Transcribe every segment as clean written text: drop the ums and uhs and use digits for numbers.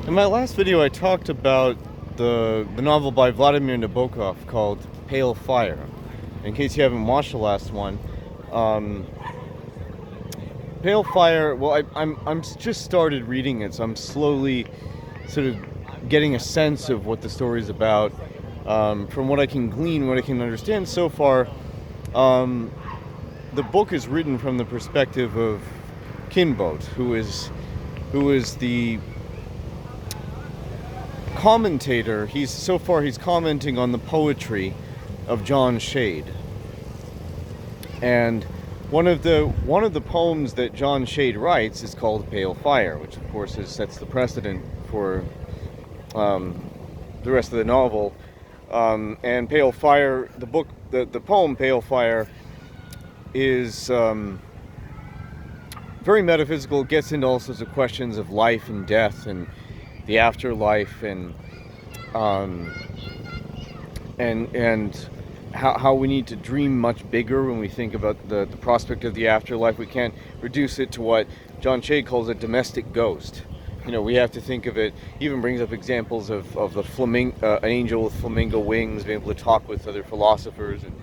In my last video, I talked about the novel by Vladimir Nabokov called Pale Fire. In case you haven't watched the last one, Pale Fire. Well, I'm just started reading it, so I'm slowly sort of getting a sense of what the story is about. From what I can glean, what I can understand so far, the book is written from the perspective of Kinbote, who is the commentator. He's commenting on the poetry of John Shade, and one of the poems that John Shade writes is called Pale Fire, which of course sets the precedent for the rest of the novel. And Pale Fire, the poem Pale Fire, is very metaphysical. It gets into all sorts of questions of life and death and the afterlife, and how we need to dream much bigger when we think about the prospect of the afterlife. We can't reduce it to what John Shade calls a domestic ghost. We have to think of it. He even brings up examples of the an angel with flamingo wings being able to talk with other philosophers, and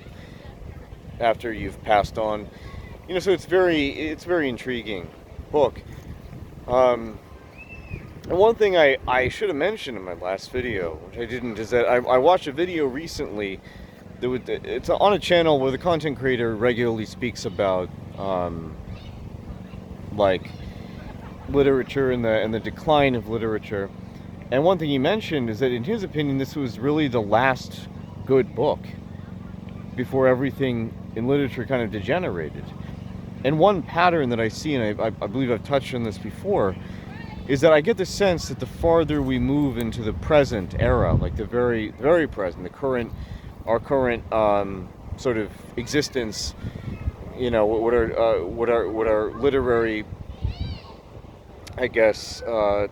after you've passed on. So it's very intriguing book. And one thing I should have mentioned in my last video, which I didn't, is that I watched a video recently. It's on a channel where the content creator regularly speaks about like literature and the decline of literature. And one thing he mentioned is that in his opinion, this was really the last good book before everything in literature kind of degenerated. And one pattern that I see, and I believe I've touched on this before, is that I get the sense that the farther we move into the present era, like the very, very present, our current sort of existence, what our literary, I guess,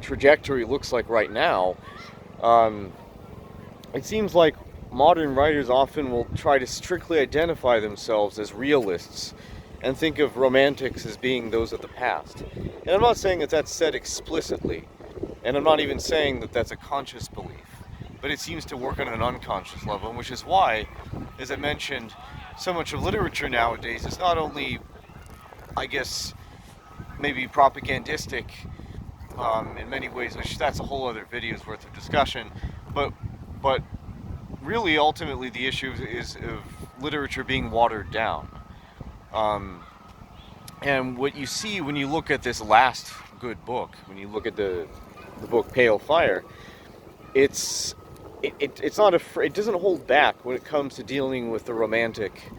trajectory looks like right now, it seems like modern writers often will try to strictly identify themselves as realists and think of romantics as being those of the past. And I'm not saying that that's said explicitly, and I'm not even saying that that's a conscious belief, but it seems to work on an unconscious level, which is why, as I mentioned, so much of literature nowadays is not only, I guess, maybe propagandistic in many ways, which that's a whole other video's worth of discussion, but really ultimately the issue is of literature being watered down. And what you see when you look at this last good book, when you look at the book Pale Fire, it's not it doesn't hold back when it comes to dealing with the romantic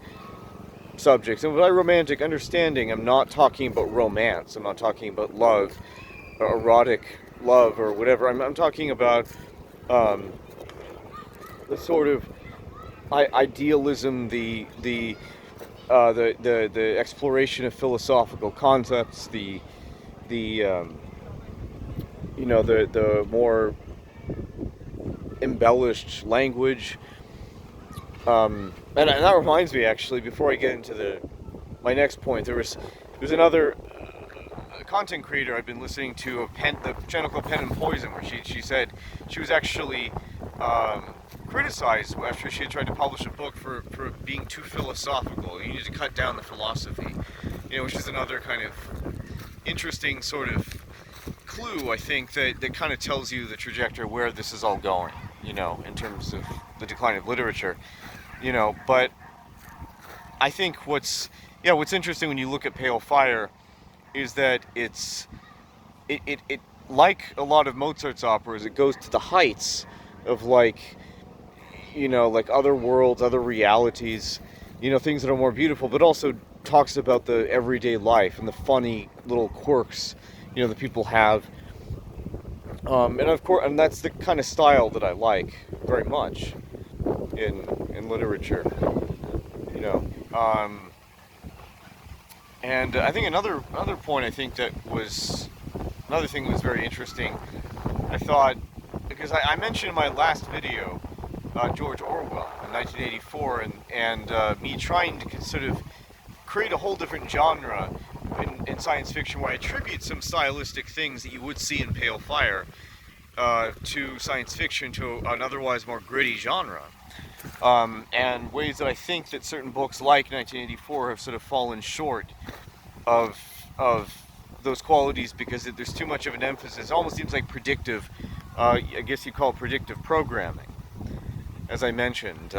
subjects. And by romantic understanding, I'm not talking about romance. I'm not talking about love, or erotic love, or whatever. I'm talking about the sort of idealism, the exploration of philosophical concepts, the more embellished language, and that reminds me, actually, before I get into my next point, there's another content creator I've been listening to, the channel called Pen and Poison, where she said she was actually criticized after she had tried to publish a book for being too philosophical. You need to cut down the philosophy, which is another kind of interesting sort of clue, I think, that kind of tells you the trajectory where this is all going, in terms of the decline of literature, but I think what's interesting when you look at Pale Fire is that it like a lot of Mozart's operas, it goes to the heights of like other worlds, other realities, things that are more beautiful, but also talks about the everyday life and the funny little quirks, that people have. And of course, and that's the kind of style that I like very much in literature, And I think another point, I think another thing was very interesting. I thought, because I mentioned in my last video George Orwell in 1984, and me trying to sort of create a whole different genre in science fiction where I attribute some stylistic things that you would see in Pale Fire. to science fiction, to an otherwise more gritty genre. And ways that I think that certain books like 1984 have sort of fallen short of those qualities because there's too much of an emphasis. It almost seems like predictive, I guess you call it predictive programming, as I mentioned,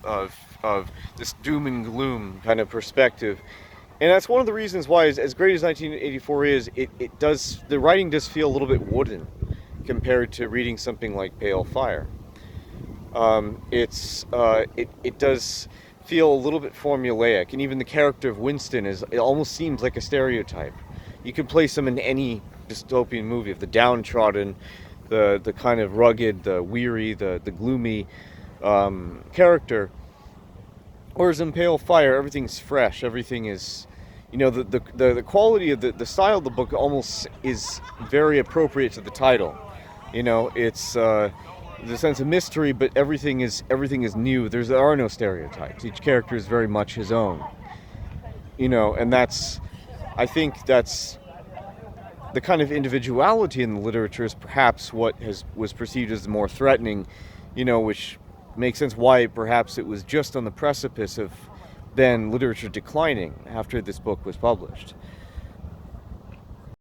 of this doom and gloom kind of perspective. And that's one of the reasons why, as great as 1984 is, the writing does feel a little bit wooden compared to reading something like Pale Fire. It does feel a little bit formulaic, and even the character of Winston it almost seems like a stereotype. You could place him in any dystopian movie of the downtrodden, the kind of rugged, the weary, the gloomy character. Whereas in Pale Fire, everything's fresh. Everything is, the quality of the style of the book almost is very appropriate to the title. It's the sense of mystery, but everything is new. There are no stereotypes. Each character is very much his own. And I think that's the kind of individuality in the literature is perhaps what was perceived as more threatening, which makes sense why perhaps it was just on the precipice of then literature declining after this book was published.